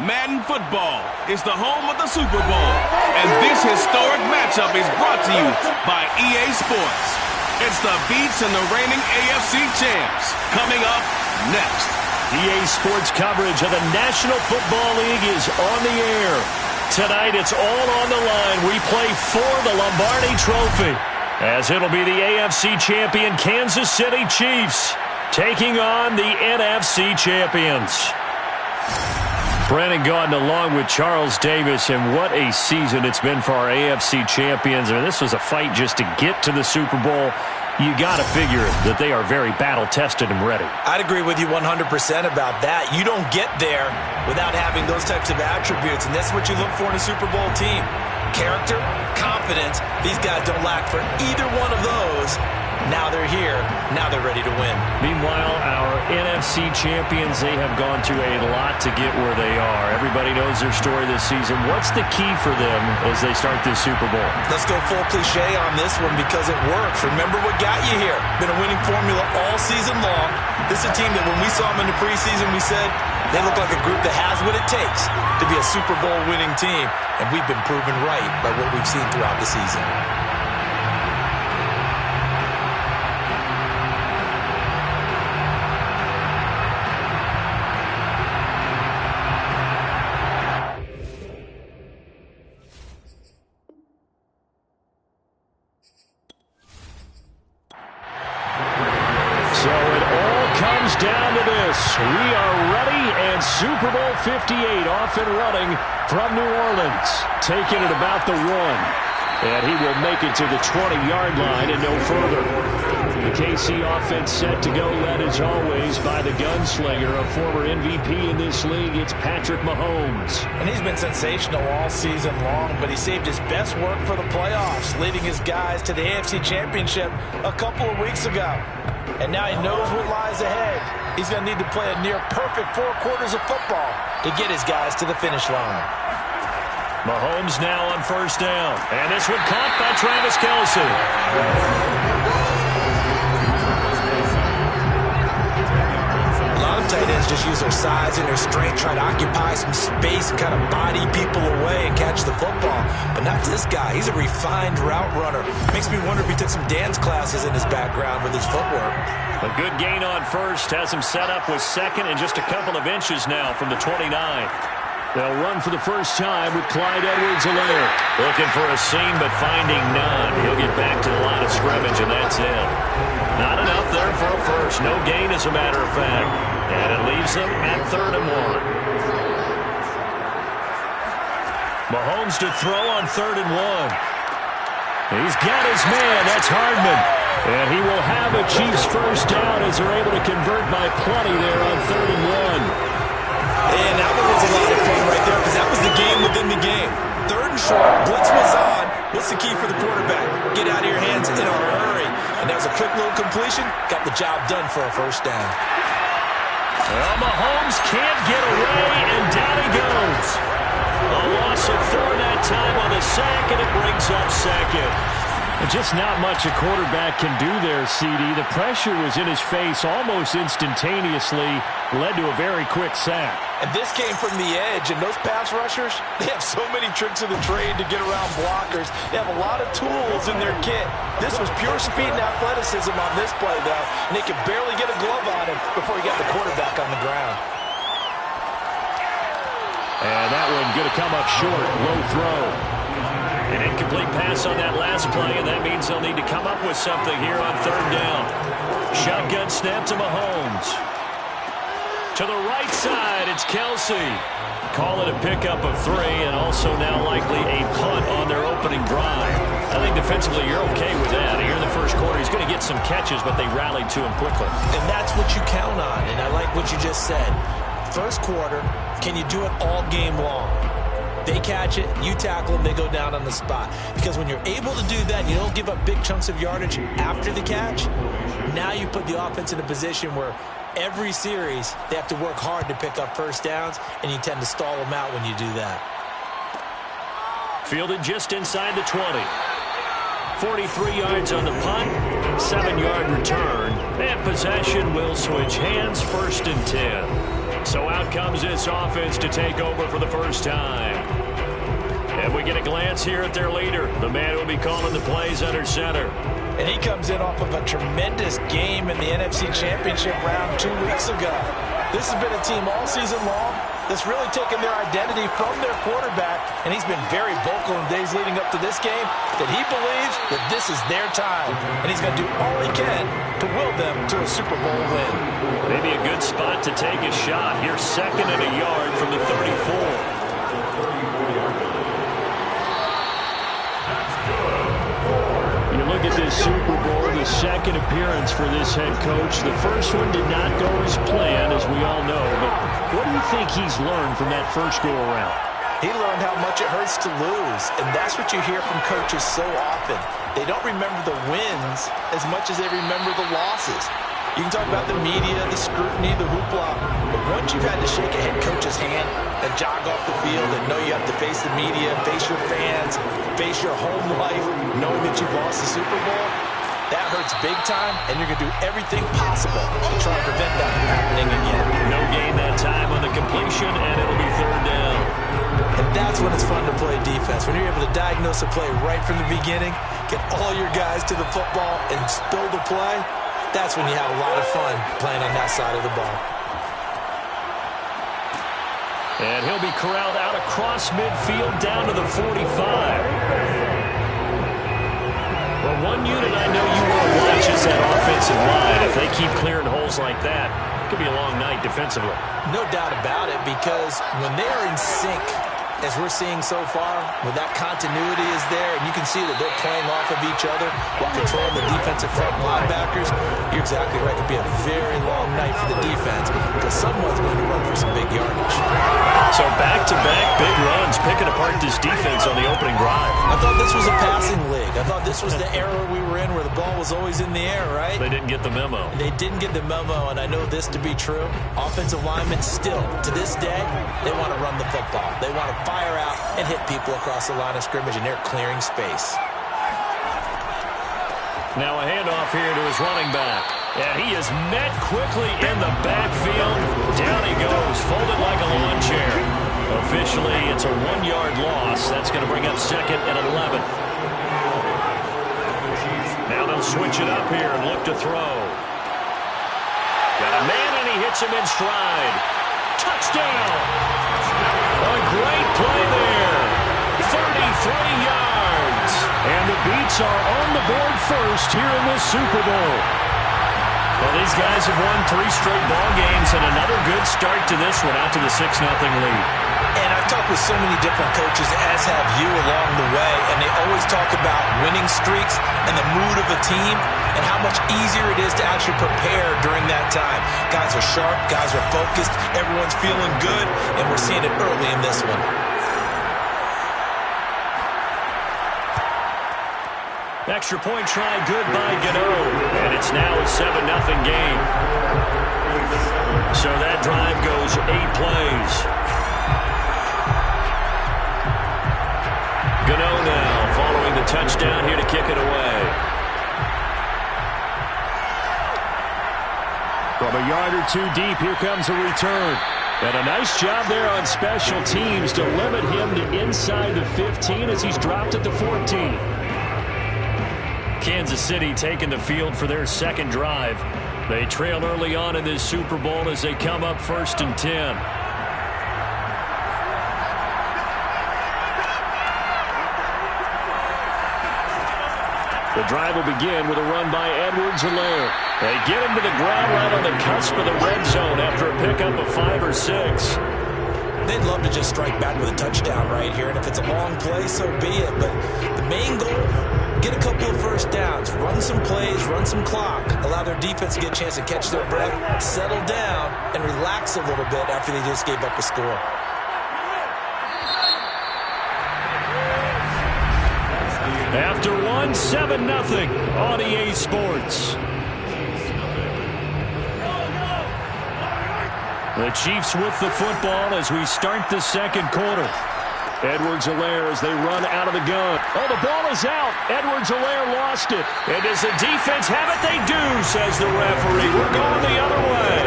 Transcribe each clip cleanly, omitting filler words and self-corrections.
Madden football is the home of the Super Bowl, and this historic matchup is brought to you by EA Sports. It's the Beats and the reigning AFC champs. Coming up next. EA Sports coverage of the National Football League is on the air. Tonight it's all on the line. We play for the Lombardi Trophy, as it'll be the AFC champion Kansas City Chiefs taking on the NFC champions. Brandon Gaudin along with Charles Davis, and what a season it's been for our AFC champions. I mean, this was a fight just to get to the Super Bowl. You got to figure that they are very battle-tested and ready. I'd agree with you 100% about that. You don't get there without having those types of attributes, and that's what you look for in a Super Bowl team. Character, confidence. These guys don't lack for either one of those. Now they're here. Now they're ready to win. Meanwhile, our NFC champions, they have gone through a lot to get where they are. Everybody knows their story this season. What's the key for them as they start this Super Bowl? Let's go full cliche on this one because it works. Remember what got you here. Been a winning formula all season long. This is a team that when we saw them in the preseason, we said they look like a group that has what it takes to be a Super Bowl winning team. And we've been proven right by what we've seen throughout the season. We are ready, and Super Bowl 58 off and running from New Orleans, taking it about the 1. And he will make it to the 20-yard line and no further. The KC offense set to go, led as always by the gunslinger, a former MVP in this league. It's Patrick Mahomes. And he's been sensational all season long, but he saved his best work for the playoffs, leading his guys to the AFC Championship a couple of weeks ago. And now he knows what lies ahead. He's going to need to play a near-perfect 4 quarters of football to get his guys to the finish line. Mahomes now on first down. And this one caught by Travis Kelce. A lot of tight ends just use their size and their strength, try to occupy some space and kind of body people away and catch the football. But not this guy. He's a refined route runner. Makes me wonder if he took some dance classes in his background with his footwork. A good gain on first has him set up with second and just a couple of inches now from the 29. They'll run for the first time with Clyde Edwards-Helaire. Looking for a seam, but finding none. He'll get back to the line of scrimmage, and that's it. Not enough there for a first. No gain, as a matter of fact. And it leaves them at 3rd and 1. Mahomes to throw on 3rd and 1. He's got his man. That's Hardman. And he will have a Chiefs first down as they're able to convert by plenty there on 3rd and 1. And that one was a lot of fun right there because that was the game within the game. 3rd and short, blitz was on. What's the key for the quarterback? Get out of your hands in a hurry. And that was a quick little completion. Got the job done for a first down. Well, Mahomes can't get away, and down he goes. A loss of 4 that time on the sack, and it brings up second. Just not much a quarterback can do there, CD. The pressure was in his face almost instantaneously, led to a very quick sack. And this came from the edge, and those pass rushers, they have so many tricks of the trade to get around blockers. They have a lot of tools in their kit. This was pure speed and athleticism on this play, though, and they could barely get a glove on him before he got the quarterback on the ground. And that one going to come up short, low throw. An incomplete pass on that last play, and that means they'll need to come up with something here on 3rd down. Shotgun snap to Mahomes. To the right side, it's Kelce. Call it a pickup of 3, and also now likely a punt on their opening drive. I think defensively you're okay with that. Here in the first quarter, he's going to get some catches, but they rallied to him quickly. And that's what you count on, and I like what you just said. First quarter, can you do it all game long? They catch it, you tackle them, they go down on the spot. Because when you're able to do that, you don't give up big chunks of yardage after the catch. Now you put the offense in a position where every series they have to work hard to pick up first downs, and you tend to stall them out when you do that. Fielded just inside the 20. 43 yards on the punt, 7-yard return, and possession will switch hands, 1st and 10. So out comes this offense to take over for the first time. And we get a glance here at their leader, the man who will be calling the plays under center. And he comes in off of a tremendous game in the NFC Championship round 2 weeks ago. This has been a team all season long that's really taken their identity from their quarterback, and he's been very vocal in days leading up to this game that he believes that this is their time, and he's going to do all he can to will them to a Super Bowl win. Maybe a good spot to take a shot. Here, 2nd and a yard from the 34. Look at this Super Bowl, the second appearance for this head coach. The first one did not go as planned, as we all know. But what do you think he's learned from that first go-around? He learned how much it hurts to lose, and that's what you hear from coaches so often. They don't remember the wins as much as they remember the losses. You can talk about the media, the scrutiny, the hoopla, but once you've had to shake a head coach's hand and jog off the field and know you have to face the media, face your fans, face your home life, knowing that you've lost the Super Bowl, that hurts big time, and you're going to do everything possible to try and prevent that from happening again. No gain that time on the completion, and it'll be 3rd down. And that's when it's fun to play defense. When you're able to diagnose a play right from the beginning, get all your guys to the football, and spill the play, that's when you have a lot of fun playing on that side of the ball. And he'll be corralled out across midfield down to the 45. Well, one unit I know you want to watch is that offensive line. If they keep clearing holes like that, it could be a long night defensively. No doubt about it, because when they are in sync, as we're seeing so far, when that continuity is there, and you can see that they're playing off of each other while controlling the defensive front linebackers, you're exactly right. It could be a very long night for the defense because someone's going to run for some big yardage. So back-to-back big runs, picking apart this defense on the opening drive. I thought this was a passing league. I thought this was the era we were in where the ball was always in the air, right? They didn't get the memo. They didn't get the memo, and I know this to be true. Offensive linemen still, to this day, they want to run the football. They want to fire out and hit people across the line of scrimmage, and they're clearing space. Now a handoff here to his running back. And he is met quickly in the backfield. Down he goes, folded like a lawn chair. Officially, it's a 1-yard loss. That's going to bring up 2nd and 11. Now they'll switch it up here and look to throw. Got a man, and he hits him in stride. Touchdown! A great play there. 33 yards. And the Beats are on the board first here in this Super Bowl. Well, these guys have won 3 straight ball games, and another good start to this one out to the 6-0 lead. And I've talked with so many different coaches, as have you along the way, and they always talk about winning streaks and the mood of a team and how much easier it is to actually prepare during that time. Guys are sharp, guys are focused, everyone's feeling good, and we're seeing it early in this one. Extra point try good by Gano, and it's now a 7-0 game. So that drive goes 8 plays. Gano now following the touchdown here to kick it away. From a yard or 2 deep, here comes a return. And a nice job there on special teams to limit him to inside the 15 as he's dropped at the 14. Kansas City taking the field for their second drive. They trail early on in this Super Bowl as they come up 1st and 10. The drive will begin with a run by Edwards-Helaire. They get him to the ground right on the cusp of the red zone after a pickup of 5 or 6. They'd love to just strike back with a touchdown right here, and if it's a long play, so be it. But the main goal, get a couple of first downs, run some plays, run some clock, allow their defense to get a chance to catch their breath, settle down, and relax a little bit after they just gave up a score. After 7-0 on EA Sports. The Chiefs with the football as we start the second quarter. Edwards-Helaire as they run out of the gun. Oh, the ball is out. Edwards-Helaire lost it. And does the defense have it? They do, says the referee. We're going the other way.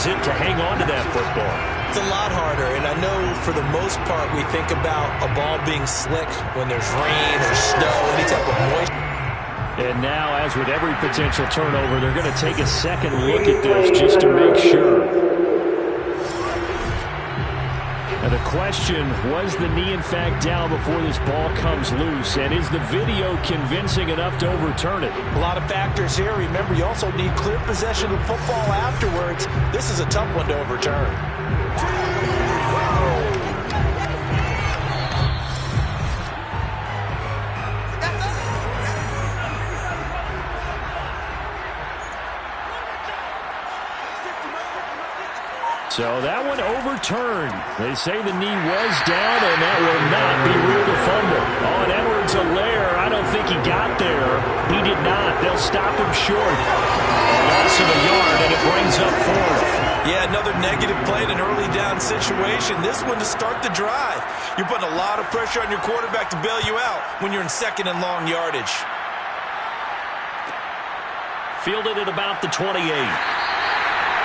is it to hang on to that football? It's a lot harder, and I know for the most part we think about a ball being slick when there's rain or snow, any type of moisture. And now, as with every potential turnover, they're going to take a second look at this just to make sure. Now the question, was the knee in fact down before this ball comes loose? And is the video convincing enough to overturn it? A lot of factors here. Remember, you also need clear possession of football afterwards. This is a tough one to overturn. So that one overturned. They say the knee was down, and that will not be ruled a fumble. Oh, and Edwards-Helaire, I don't think he got there. He did not. They'll stop him short. A loss of a yard, and it brings up fourth. Yeah, another negative play in an early down situation. This one to start the drive. You're putting a lot of pressure on your quarterback to bail you out when you're in second and long yardage. Fielded at about the 28.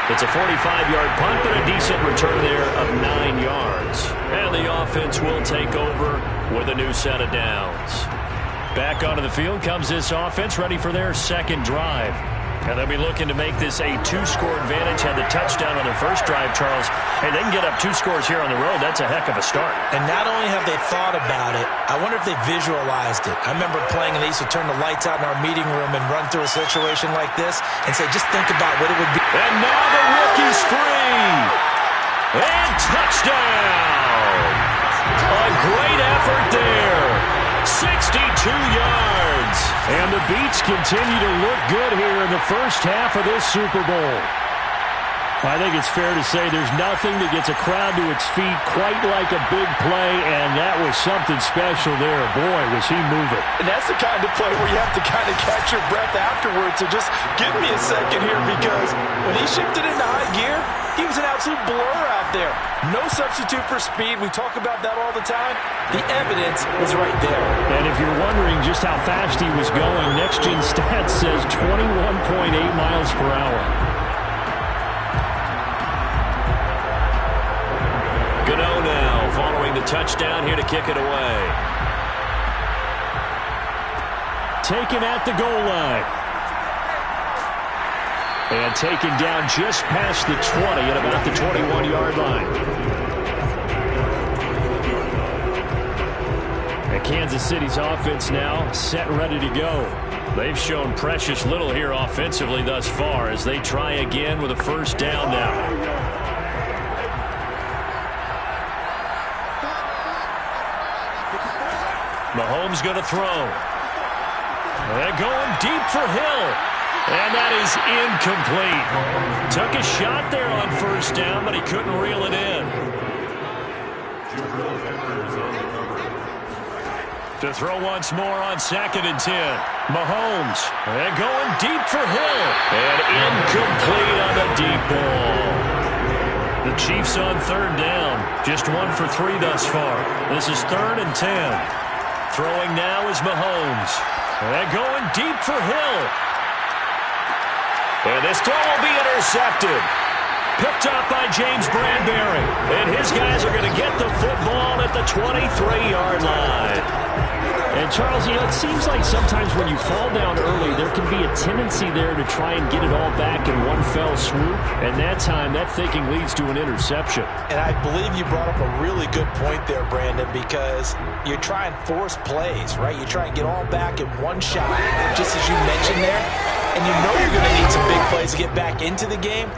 It's a 45-yard punt, but a decent return there of 9 yards. And the offense will take over with a new set of downs. Back onto the field comes this offense, ready for their second drive. And they'll be looking to make this a 2-score advantage. Had the touchdown on their first drive, Charles. Hey, they can get up 2 scores here on the road. That's a heck of a start. And not only have they thought about it, I wonder if they visualized it. I remember playing, and they used to turn the lights out in our meeting room and run through a situation like this and say, just think about what it would be. And now the rookie's free. And touchdown. A great effort there. 62 yards. And the Beats continue to look good here in the first half of this Super Bowl. I think it's fair to say there's nothing that gets a crowd to its feet quite like a big play, and that was something special there. Boy, was he moving. And that's the kind of play where you have to kind of catch your breath afterwards. So just give me a second here, because when he shifted into high gear, he was an absolute blur out there. No substitute for speed. We talk about that all the time. The evidence was right there. And if you're wondering just how fast he was going, Next Gen Stats says 21.8 miles per hour. Gano now following the touchdown here to kick it away. Taken at the goal line. And taken down just past the 20 at about the 21-yard line. And Kansas City's offense now set ready to go. They've shown precious little here offensively thus far as they try again with a first down now. Mahomes going to throw. They're going deep for Hill. And that is incomplete. Took a shot there on first down, but he couldn't reel it in. To throw once more on 2nd and 10. Mahomes. They're going deep for Hill. And incomplete on the deep ball. The Chiefs on 3rd down. Just 1 for 3 thus far. This is 3rd and 10. Throwing now is Mahomes. They're going deep for Hill. And this throw will be intercepted. Picked up by James Bradbury. And his guys are going to get the football at the 23-yard line. And, Charles, you know, it seems like sometimes when you fall down early, there can be a tendency there to try and get it all back in one fell swoop. And that time, that thinking leads to an interception. And I believe you brought up a really good point there, Brandon, because you try and force plays, right? You try and get all back in one shot, just as you mentioned there. And you know you're going to need some big plays to get back into the game.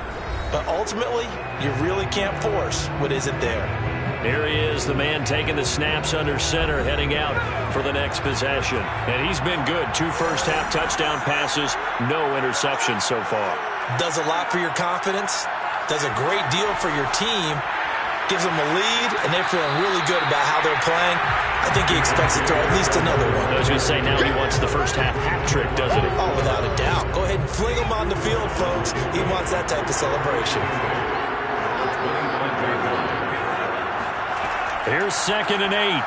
But ultimately, you really can't force what isn't there. Here he is, the man taking the snaps under center, heading out for the next possession. And he's been good. 2 first-half touchdown passes, no interceptions so far. Does a lot for your confidence, does a great deal for your team, gives them a lead, and they're feeling really good about how they're playing. I think he expects to throw at least another one. I was going to say, now he wants the first-half hat trick, doesn't he? Oh, without a doubt. Go ahead and fling him on the field, folks. He wants that type of celebration. Here's 2nd and 8.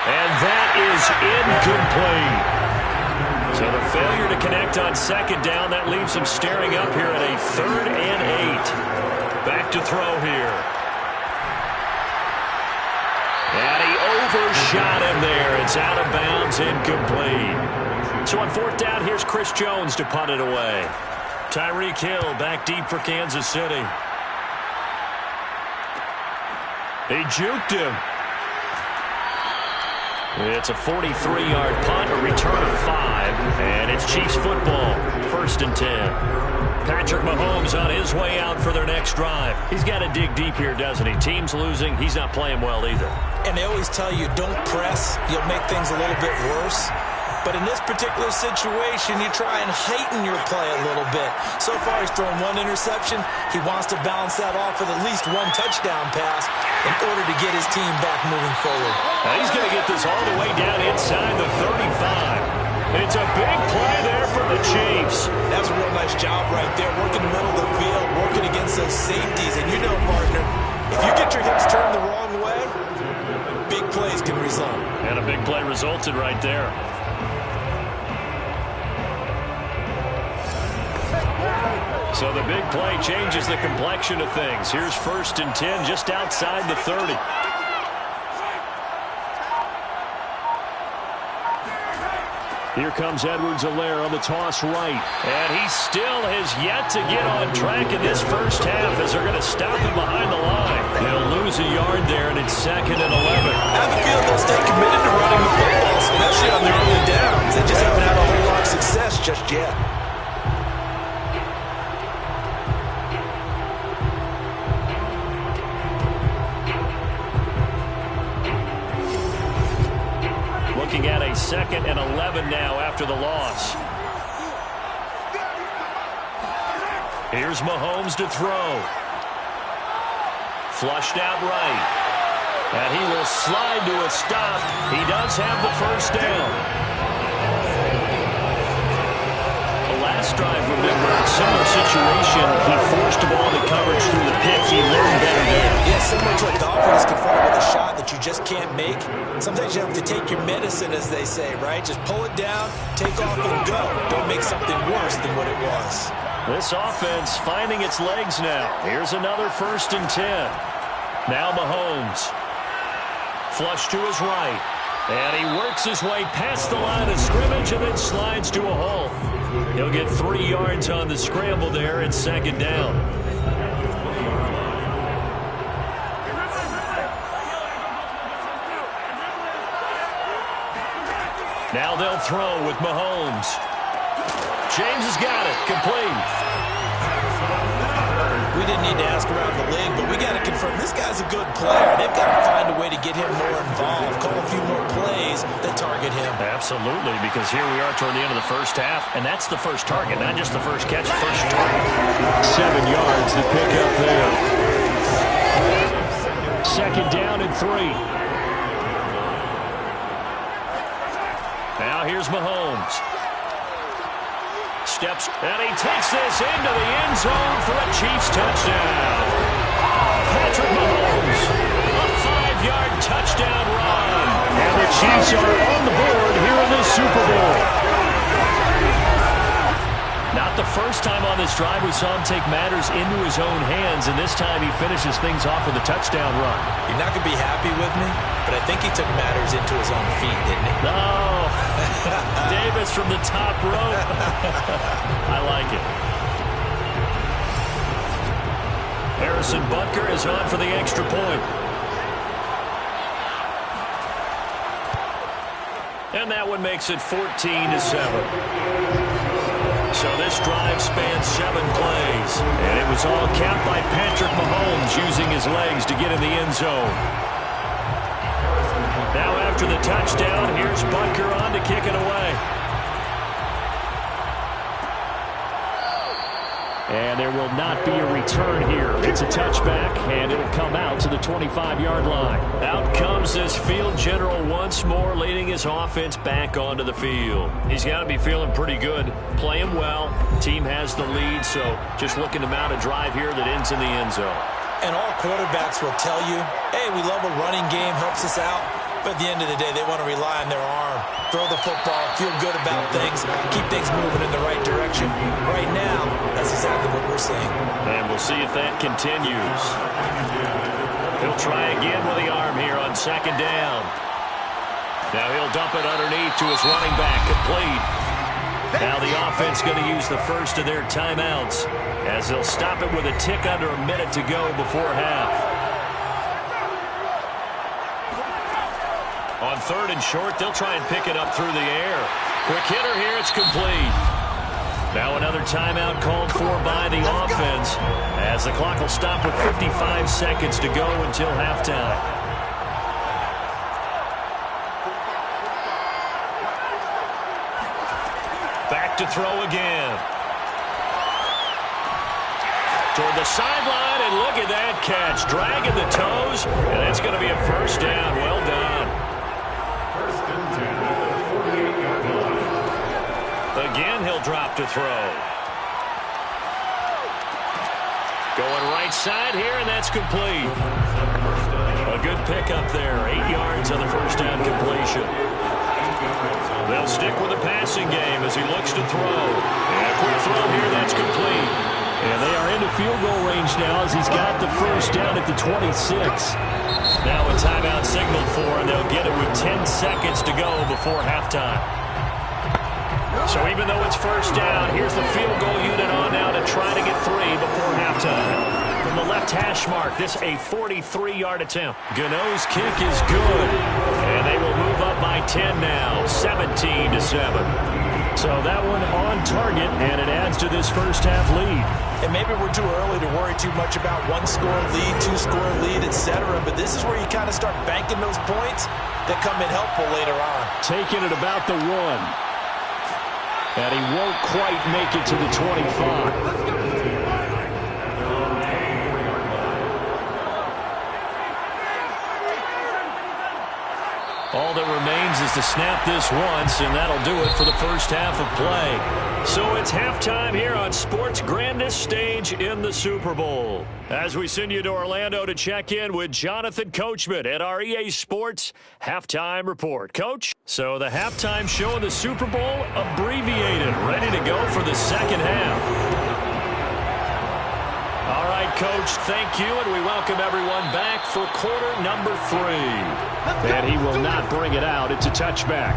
And that is incomplete. So the failure to connect on second down, that leaves him staring up here at a 3rd and 8. Back to throw here. And he overshot him there. It's out of bounds, incomplete. So on 4th down, here's Chris Jones to punt it away. Tyreek Hill back deep for Kansas City. He juked him. It's a 43-yard punt, a return of 5, and it's Chiefs football, 1st and 10. Patrick Mahomes on his way out for their next drive. He's got to dig deep here, doesn't he? Team's losing. He's not playing well either. And they always tell you, don't press. You'll make things a little bit worse. But in this particular situation, you try and heighten your play a little bit. So far, he's thrown 1 interception. He wants to balance that off with at least 1 touchdown pass in order to get his team back moving forward. Now he's going to get this all the way down inside the 35. It's a big play there for the Chiefs. That's a real nice job right there, working the middle of the field, working against those safeties. And you know, partner, if you get your hips turned the wrong way, big plays can result. And a big play resulted right there. So the big play changes the complexion of things. Here's 1st and 10 just outside the 30. Here comes Edwards-Helaire on the toss right. And he still has yet to get on track in this first half as they're going to stop him behind the line. They'll lose a yard there, and it's 2nd and 11. I have a feeling they'll stay committed to running the football, especially on their early downs. They just haven't had a whole lot of success just yet. Looking at a 2nd and 11 now after the loss. Here's Mahomes to throw. Flushed out right. And he will slide to a stop. He does have the 1st down. The last drive, remember, similar situation. He forced the ball to coverage through the pick. He learned better there. Yeah, similar to a golfer that's confronted with a shot that you just can't make. Sometimes you have to take your medicine, as they say, right? Just pull it down, take off, and go. Don't make something worse than what it was. This offense finding its legs now. Here's another 1st and 10. Now Mahomes. Flush to his right. And he works his way past the line of scrimmage and then slides to a hole. He'll get 3 yards on the scramble there at 2nd down. Now they'll throw with Mahomes. James has got it. Complete. We didn't need to ask around the league, but we got to confirm this guy's a good player. They've got to find a way to get him more involved, call a few more plays that target him. Absolutely, because here we are toward the end of the first half, and that's the first target, not just the first catch, first target. 7 yards to pick up there. 2nd down and 3. Now here's Mahomes. Steps, and he takes this into the end zone for a Chiefs touchdown. Patrick Mahomes, a 5-yard touchdown run. And the Chiefs are on the board here in the Super Bowl. Not the first time on this drive we saw him take matters into his own hands, and this time he finishes things off with a touchdown run. You're not going to be happy with me, but I think he took matters into his own feet, didn't he? No. Davis from the top rope. I like it. Harrison Butker is on for the extra point. And that one makes it 14-7. So this drive spans 7 plays. And it was all capped by Patrick Mahomes using his legs to get in the end zone. Now after the touchdown, here's Butker on to kick it away. And there will not be a return here. It's a touchback, and it'll come out to the 25-yard line. Out comes this field general once more, leading his offense back onto the field. He's got to be feeling pretty good, playing well. Team has the lead, so just looking to mount a drive here that ends in the end zone. And all quarterbacks will tell you, hey, we love a running game, helps us out. But at the end of the day, they want to rely on their arm, throw the football, feel good about things, keep things moving in the right direction. Right now, that's exactly what we're seeing. And we'll see if that continues. He'll try again with the arm here on second down. Now he'll dump it underneath to his running back, complete. Now the offense going to use the first of their timeouts as they'll stop it with a tick under a minute to go before half. On third and short, they'll try and pick it up through the air. Quick hitter here, it's complete. Now another timeout called for by the offense as the clock will stop with 55 seconds to go until halftime. Back to throw again. Toward the sideline, and look at that catch. Dragging the toes, and that's going to be a first down. Well done. Again, he'll drop to throw. Going right side here, and that's complete. A good pickup there. 8 yards on the first down completion. They'll stick with the passing game as he looks to throw. And a quick throw here, that's complete. And they are into field goal range now as he's got the first down at the 26. Now a timeout signaled for, and they'll get it with 10 seconds to go before halftime. So even though it's first down, here's the field goal unit on now to try to get 3 before halftime. From the left hash mark, this a 43-yard attempt. Gano's kick is good, and they will move up by 10 now, 17-7. So that one on target, and it adds to this first half lead. And maybe we're too early to worry too much about 1-score lead, 2-score lead, etc. But this is where you kind of start banking those points that come in helpful later on. Taking it about the 1. And he won't quite make it to the 25. All that remains is to snap this once, and that'll do it for the first half of play. So it's halftime here on sports' grandest stage in the Super Bowl. As we send you to Orlando to check in with Jonathan Coachman at our EA Sports Halftime Report. Coach, so the halftime show in the Super Bowl abbreviated, ready to go for the second half. All right, Coach, thank you, and we welcome everyone back for quarter number 3. And he will not bring it out. It's a touchback.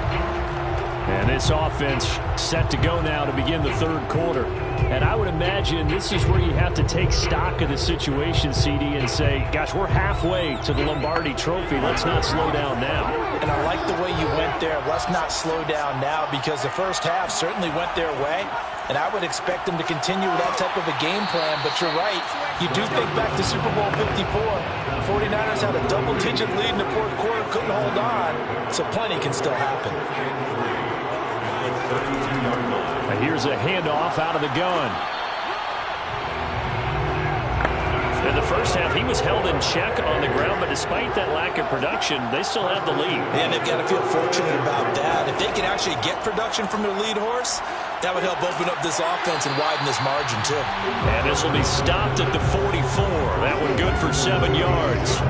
And this offense set to go now to begin the third quarter. And I would imagine this is where you have to take stock of the situation, CD, and say, gosh, we're halfway to the Lombardi Trophy. Let's not slow down now. And I like the way you went there. Let's not slow down now, because the first half certainly went their way. And I would expect them to continue with that type of a game plan. But you're right. You do think back to Super Bowl 54. The 49ers had a double-digit lead in the fourth quarter, couldn't hold on. So plenty can still happen. And here's a handoff out of the gun. In the first half, he was held in check on the ground, but despite that lack of production, they still have the lead. And they've got to feel fortunate about that. If they can actually get production from their lead horse, that would help open up this offense and widen this margin, too. And this will be stopped at the 44. That one good for 7 yards.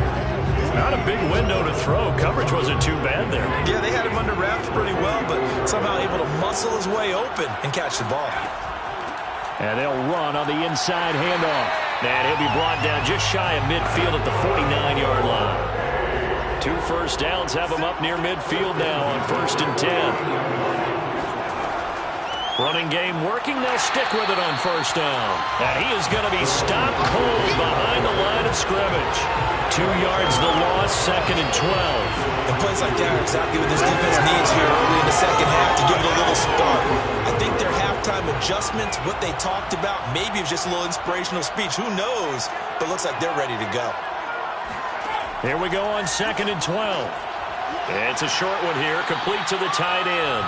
Not a big window to throw. Coverage wasn't too bad there. Yeah, they had him under wraps pretty well, but somehow able to muscle his way open and catch the ball. And they'll run on the inside handoff. And he'll be brought down just shy of midfield at the 49-yard line. 2 first downs have him up near midfield now on 1st and 10. Running game working. They'll stick with it on 1st down. And he is going to be stopped cold behind the line of scrimmage. 2 yards the loss, 2nd and 12. And plays like that are exactly what this defense needs here early in the second half to give it a little spark. I think their halftime adjustments, what they talked about, maybe it was just a little inspirational speech. Who knows? But looks like they're ready to go. Here we go on 2nd and 12. It's a short one here, complete to the tight end.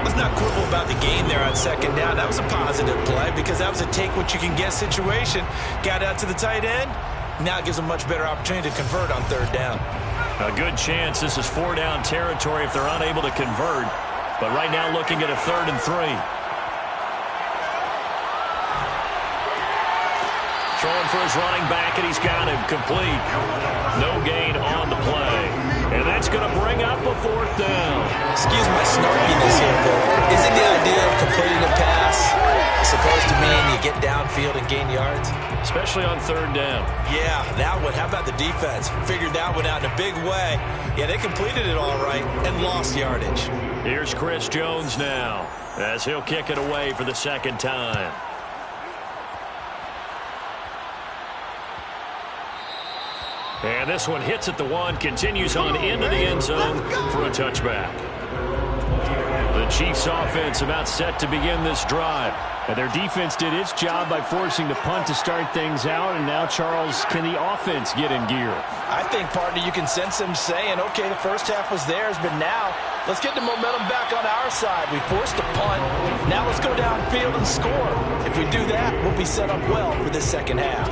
Let's not quibble about the game there on 2nd down. That was a positive play because that was a take-what-you-can-get situation. Got out to the tight end. Now it gives them a much better opportunity to convert on 3rd down. A good chance this is 4-down territory if they're unable to convert. But right now looking at a 3rd and 3. throwing for his running back, and he's got him complete. No gain on the play. And that's going to bring up a fourth down. Excuse my snarkiness here, but isn't the idea of completing a pass supposed to mean you get downfield and gain yards? Especially on third down. Yeah, that one. How about the defense? Figured that one out in a big way. Yeah, they completed it all right and lost yardage. Here's Chris Jones now as he'll kick it away for the second time. And this one hits at the 1, continues on into the end zone for a touchback. The Chiefs offense about set to begin this drive. And their defense did its job by forcing the punt to start things out. And now, Charles, can the offense get in gear? I think, partner, you can sense them saying, okay, the first half was theirs, but now let's get the momentum back on our side. We forced a punt. Now let's go downfield and score. If we do that, we'll be set up well for this second half.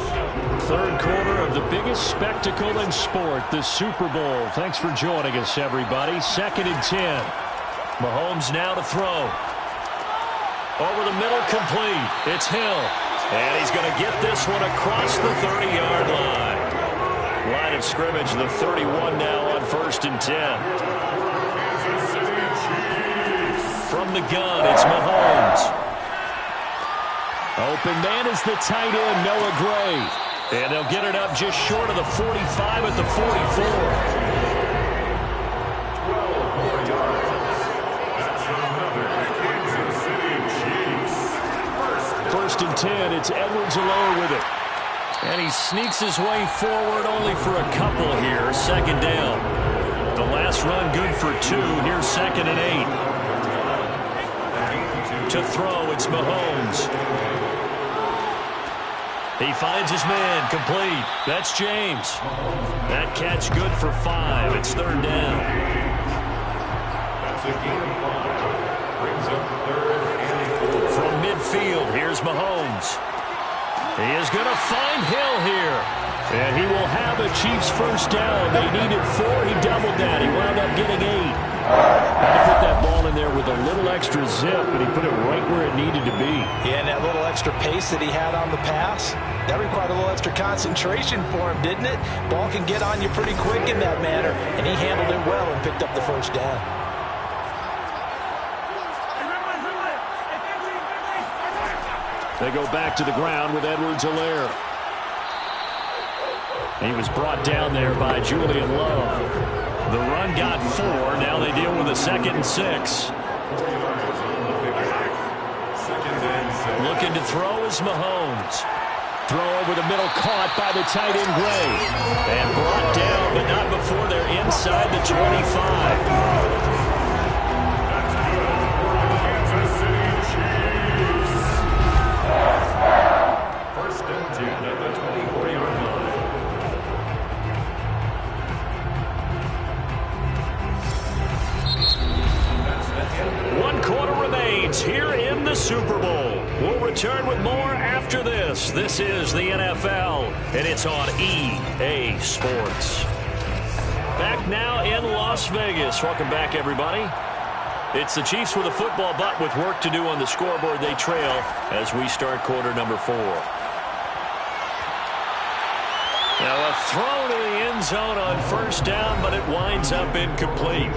Third quarter of the biggest spectacle in sport, the Super Bowl. Thanks for joining us, everybody. 2nd and 10. Mahomes now to throw. Over the middle, complete. It's Hill. And he's going to get this one across the 30-yard line. Line of scrimmage, the 31 now on 1st and 10. From the gun, it's Mahomes. Open man is the tight end, Noah Gray. And they'll get it up just short of the 45 at the 44. First and 10, it's Edwards-Helaire with it. And he sneaks his way forward only for a couple here. Second down. The last run good for 2. Here's 2nd and 8. To throw, it's Mahomes. He finds his man, complete. That's James. That catch good for 5. It's 3rd down. That's a gain of 5. Brings up 3rd and 4. From midfield, here's Mahomes. He is going to find Hill here. And he will have a Chiefs first down. They needed 4. He doubled that. He wound up getting 8. Had to put that ball in there with a little extra zip, and he put it right where it needed to be. Yeah, and that little extra pace that he had on the pass, that required a little extra concentration for him, didn't it? Ball can get on you pretty quick in that manner, and he handled it well and picked up the first down. They go back to the ground with Edwards-Helaire. He was brought down there by Julian Love. The run got 4. Now they deal with a 2nd and 6. Looking to throw is Mahomes. Throw over the middle, caught by the tight end Gray. And brought down, but not before they're inside the 25. First and 10 at the 24-yard line. One quarter remains here in the Super Bowl. We'll return with more after this. This is the NFL, and it's on EA Sports. Back now in Las Vegas. Welcome back, everybody. It's the Chiefs with a football, but with work to do on the scoreboard. They trail as we start quarter number 4. Now a throw to the end zone on first down, but it winds up incomplete.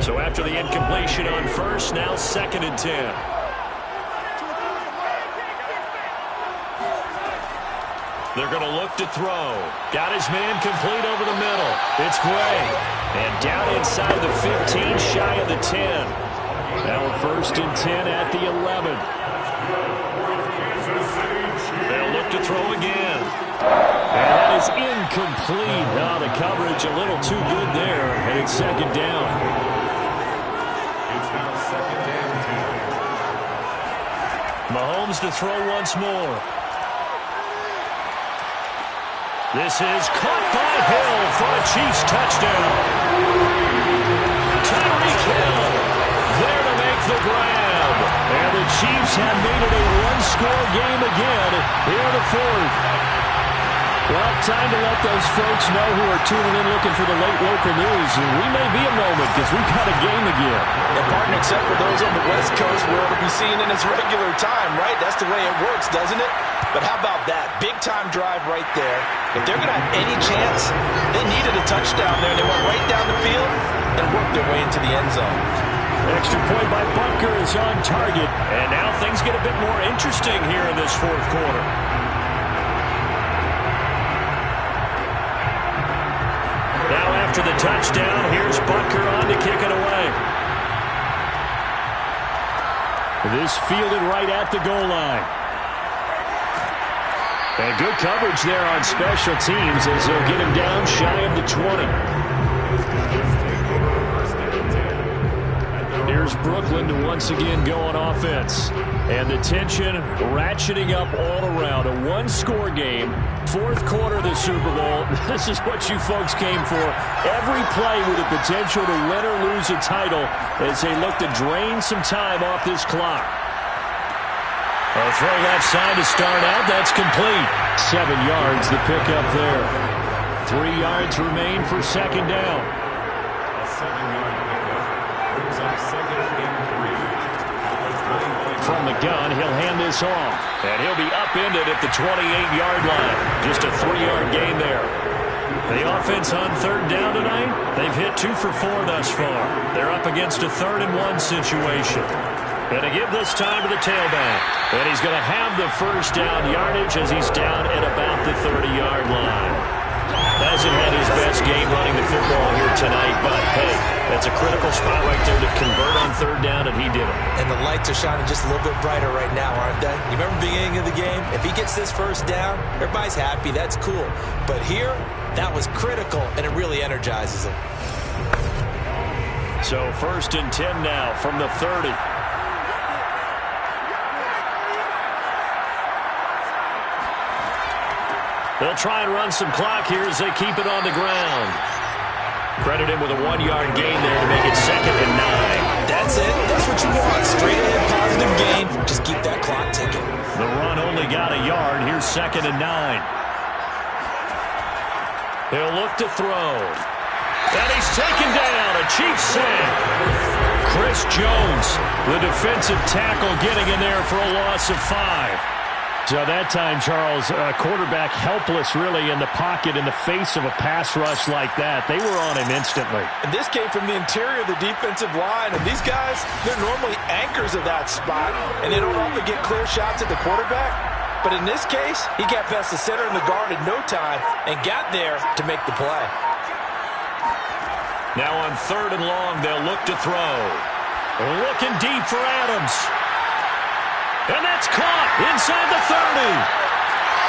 So after the incompletion on first, now 2nd and 10. They're going to look to throw. Got his man complete over the middle. It's Gray. And down inside the 15, shy of the 10. Now a 1st and 10 at the 11. They'll look to throw again. And that is incomplete. Now the coverage a little too good there. And it's 2nd down. It's now 2nd and 10. Mahomes to throw once more. This is caught by Hill for a Chiefs touchdown. Tyreek Hill there to make the grab. And the Chiefs have made it a one-score game again here in the 4th. Well, time to let those folks know who are tuning in looking for the late local news. And we may be a moment because we've got a game again. And Martin, except for those on the West Coast, where it'll be seen in its regular time, right? That's the way it works, doesn't it? But how about that? Big-time drive right there. If they're going to have any chance, they needed a touchdown there. They went right down the field and worked their way into the end zone. Extra point by Butker is on target. And now things get a bit more interesting here in this fourth quarter. Now after the touchdown, here's Butker on to kick it away. This fielded right at the goal line. And good coverage there on special teams as they'll get him down shy of the 20. Here's Brooklyn to once again go on offense. And the tension ratcheting up all around. A one-score game. Fourth quarter of the Super Bowl. This is what you folks came for. Every play with the potential to win or lose a title as they look to drain some time off this clock. A throw left side to start out. That's complete. 7 yards the pickup there. 3 yards remain for second down. From the gun, he'll hand this off. And he'll be upended at the 28-yard line. Just a 3-yard gain there. The offense on third down tonight, they've hit 2 for 4 thus far. They're up against a 3rd-and-1 situation. Going to give this time to the tailback. And he's going to have the first down yardage as he's down at about the 30-yard line. Hasn't had his best game running the football here tonight, but hey, that's a critical spot right there to convert on third down, and he did it. And the lights are shining just a little bit brighter right now, aren't they? You remember the beginning of the game? If he gets this first down, everybody's happy. That's cool. But here, that was critical, and it really energizes him. So 1st and 10 now from the 30. They'll try and run some clock here as they keep it on the ground. Credit him with a 1-yard gain there to make it 2nd and 9. That's it. That's what you want. Straight ahead, positive gain. Just keep that clock ticking. The run only got a yard. Here's 2nd and 9. He'll look to throw. And he's taken down. A Chiefs sack. Chris Jones, the defensive tackle, getting in there for a loss of 5. So that time, Charles, quarterback helpless really in the pocket in the face of a pass rush like that. They were on him instantly. And this came from the interior of the defensive line. And these guys, they're normally anchors of that spot. And they don't often get clear shots at the quarterback. But in this case, he got past the center and the guard in no time and got there to make the play. Now on 3rd and long, they'll look to throw. Looking deep for Adams. And that's caught inside the 30.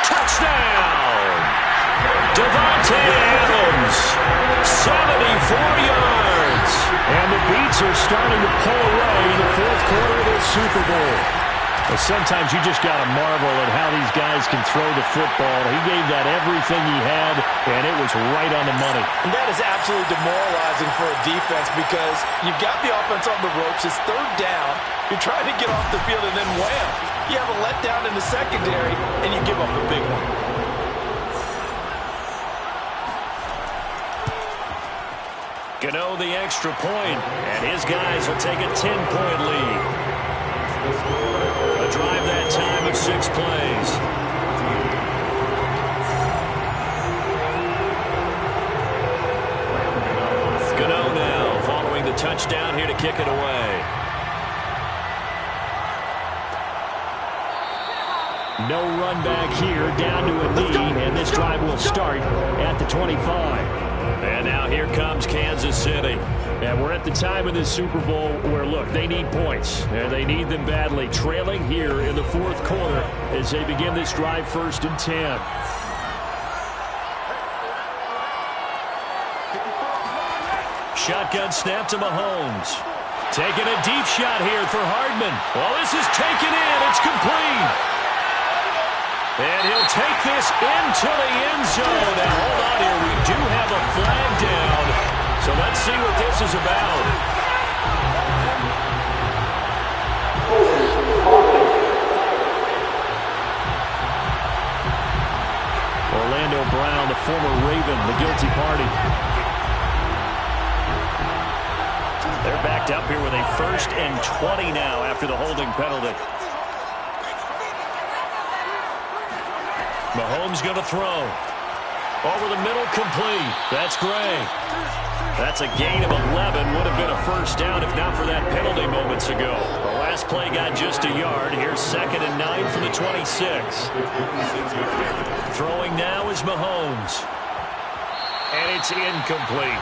Touchdown! Davante Adams, 74 yards. And the Beats are starting to pull away in the fourth quarter of this Super Bowl. Well, sometimes you just got to marvel at how these guys can throw the football. He gave that everything he had, and it was right on the money. And that is absolutely demoralizing for a defense because you've got the offense on the ropes. It's 3rd down. You're trying to get off the field, and then wham, you have a letdown in the secondary, and you give up a big one. Gano the extra point, and his guys will take a 10-point lead. A drive that time of 6 plays. Gano now following the touchdown here to kick it away. No run back here, down to a knee, and this drive will start at the 25. And now here comes Kansas City. And we're at the time of this Super Bowl where, look, they need points. And they need them badly. Trailing here in the fourth quarter as they begin this drive 1st and 10. Shotgun snap to Mahomes. Taking a deep shot here for Hardman. Well, this is taken in. It's complete. And he'll take this into the end zone. Now, hold on here. We do have a flag down. So let's see what this is about. Orlando former Raven, the guilty party. They're backed up here with a 1st and 20 now after the holding penalty. Mahomes going to throw. Over the middle, complete. That's Gray. That's a gain of 11. Would have been a 1st down if not for that penalty moments ago. The last play got just a yard. Here's 2nd and 9 from the 26. Throwing now is Mahomes. And it's incomplete.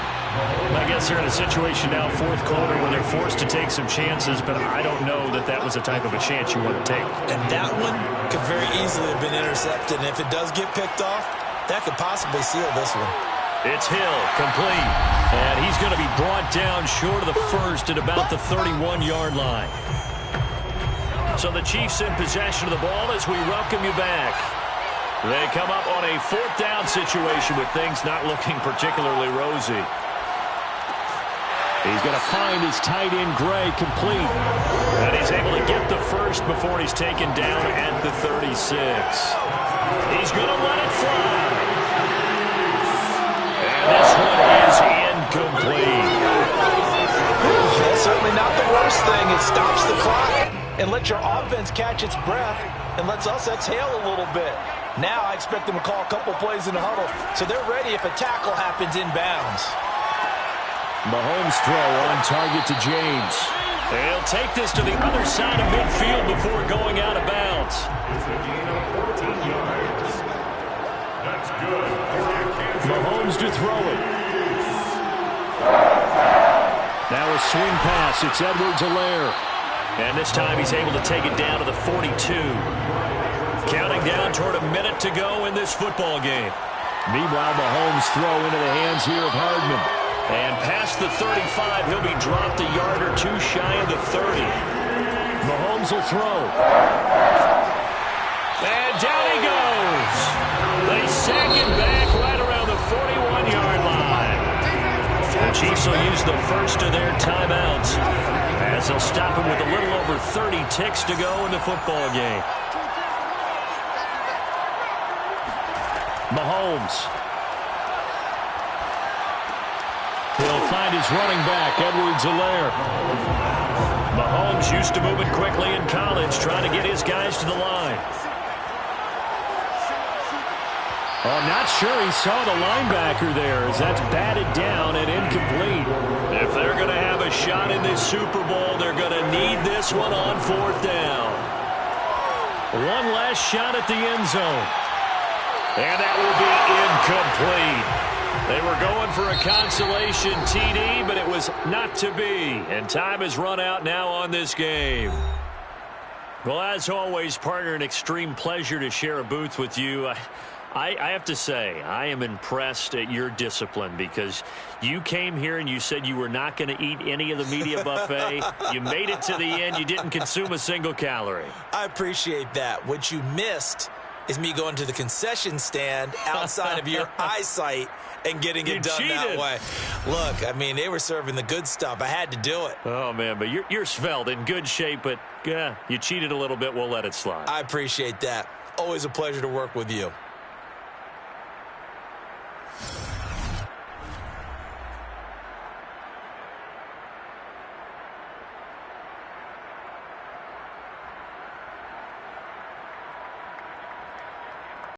I guess they're in a situation now, 4th quarter, where they're forced to take some chances, but I don't know that that was the type of a chance you want to take. And that one could very easily have been intercepted, and if it does get picked off, that could possibly seal this one. It's Hill, complete. And he's going to be brought down short of the 1st at about the 31-yard line. So the Chiefs in possession of the ball as we welcome you back. They come up on a 4th down situation with things not looking particularly rosy. He's going to find his tight end, Gray, complete. And he's able to get the 1st before he's taken down at the 36. He's going to let it fly. And this one is incomplete. That's certainly not the worst thing. It stops the clock and lets your offense catch its breath and lets us exhale a little bit. Now I expect them to call a couple plays in the huddle, so they're ready if a tackle happens inbounds. Mahomes throw on target to James. They'll take this to the other side of midfield before going out of bounds. Mahomes to throw it. Now a swing pass. It's Edwards-Helaire. And this time he's able to take it down to the 42. Counting down toward a minute to go in this football game. Meanwhile, Mahomes throw into the hands here of Hardman. And past the 35, he'll be dropped a yard or two shy of the 30. Mahomes will throw. And down he goes. They sack him back right around the 41-yard line. The Chiefs will use the 1st of their timeouts as they'll stop him with a little over 30 ticks to go in the football game. Mahomes. He'll find his running back, Edwards-Helaire. Mahomes used to moving quickly in college, trying to get his guys to the line. Oh, I'm not sure he saw the linebacker there as that's batted down and incomplete. If they're going to have a shot in this Super Bowl, they're going to need this one on 4th down. One last shot at the end zone. And that will be incomplete. They were going for a consolation TD, but it was not to be. And time has run out now on this game. Well, as always, partner, an extreme pleasure to share a booth with you. I have to say, I am impressed at your discipline because you came here and you said you were not going to eat any of the media buffet. You made it to the end. You didn't consume a single calorie. I appreciate that. What you missed is me going to the concession stand outside of your eyesight and getting it done that way. Look, I mean, they were serving the good stuff. I had to do it. Oh, man, but you're svelte, in good shape, but yeah, you cheated a little bit. We'll let it slide. I appreciate that. Always a pleasure to work with you.